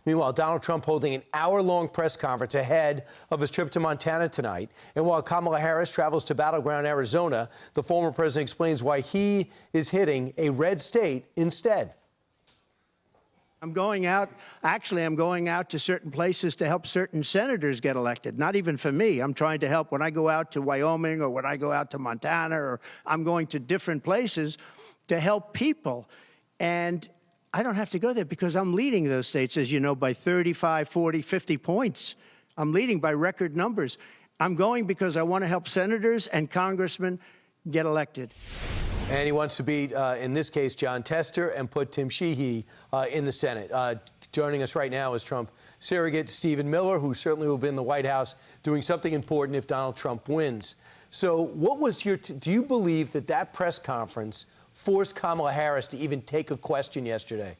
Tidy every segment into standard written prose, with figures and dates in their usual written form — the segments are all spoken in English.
Meanwhile, Donald Trump holding an hour-long press conference ahead of his trip to Montana tonight. And while Kamala Harris travels to battleground Arizona, the former president explains why he is hitting a red state instead. I'm going out to certain places to help certain senators get elected. Not even for me. I'm trying to help when I go out to Wyoming or when I go out to Montana, or I'm going to different places to help people. And I don't have to go there because I'm leading those states, as you know, by 35, 40, 50 points. I'm leading by record numbers. I'm going because I want to help senators and congressmen get elected. And he wants to beat, in this case, John Tester and put Tim Sheehy in the Senate. Joining us right now is Trump surrogate Stephen Miller, who certainly will be in the White House doing something important if Donald Trump wins. So what was your do you believe that that press conference forced Kamala Harris to even take a question yesterday?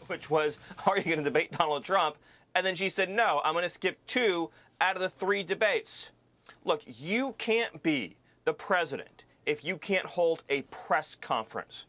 Which was, are you going to debate Donald Trump? And then she said, no, I'm going to skip 2 out of the 3 debates. Look, you can't be the president if you can't hold a press conference.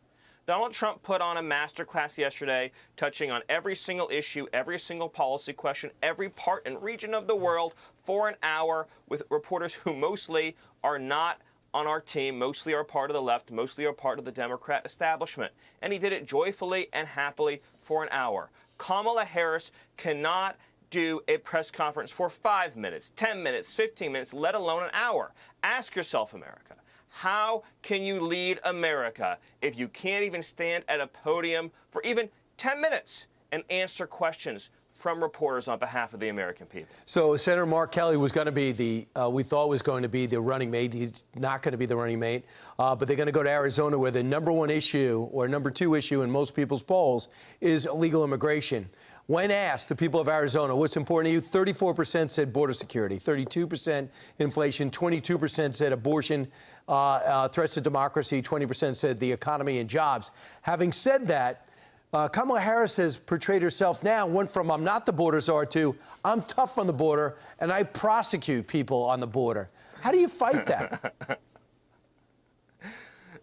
Donald Trump put on a masterclass yesterday touching on every single issue, every single policy question, every part and region of the world for an hour with reporters who mostly are not on our team, mostly are part of the left, mostly are part of the Democrat establishment. And he did it joyfully and happily for an hour. Kamala Harris cannot do a press conference for 5 minutes, 10 minutes, 15 minutes, let alone an hour. Ask yourself, America, how can you lead America if you can't even stand at a podium for even 10 minutes and answer questions from reporters on behalf of the American people? So Senator Mark Kelly was going to be we thought was going to be the running mate. He's not going to be the running mate, but they're going to go to Arizona, where the #1 issue or #2 issue in most people's polls is illegal immigration. When asked the people of Arizona what's important to you, 34% said border security, 32% inflation, 22% said abortion, threats to democracy, 20% said the economy and jobs. Having said that, Kamala Harris has portrayed herself now, went from I'm not the border czar to I'm tough on the border and I prosecute people on the border. How do you fight that?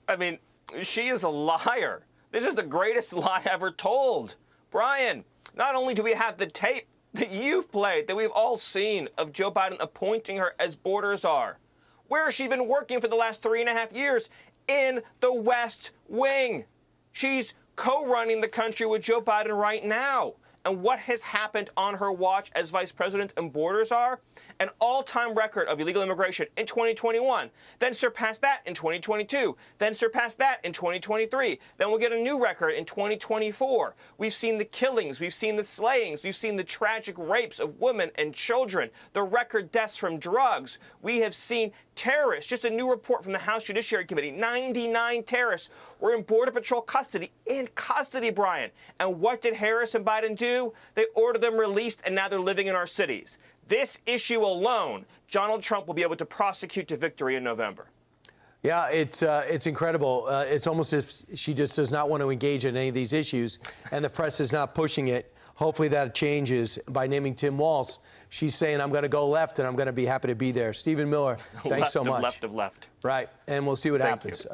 I mean, she is a liar. This is the greatest lie ever told. Brian, not only do we have the tape that you've played, that we've all seen, of Joe Biden appointing her as border czar, where has she been working for the last 3.5 years? In the West Wing. She's co-running the country with Joe Biden right now. And what has happened on her watch as vice president and border czar? An all-time record of illegal immigration in 2021, then surpassed that in 2022, then surpassed that in 2023. Then we'll get a new record in 2024. We've seen the killings, we've seen the slayings, we've seen the tragic rapes of women and children, the record deaths from drugs. We have seen terrorists. Just a new report from the House Judiciary Committee, 99 terrorists were in Border Patrol custody. In custody, Brian. And what did Harris and Biden do? They ordered them released, and now they're living in our cities. This issue alone, Donald Trump will be able to prosecute to victory in November. Yeah, it's incredible. It's almost as if she just does not want to engage in any of these issues, and the press is not pushing it. Hopefully that changes by naming Tim Walz. She's saying, I'm going to go left, and I'm going to be happy to be there. Stephen Miller, thanks so much. Left of left. Right, and we'll see what happens.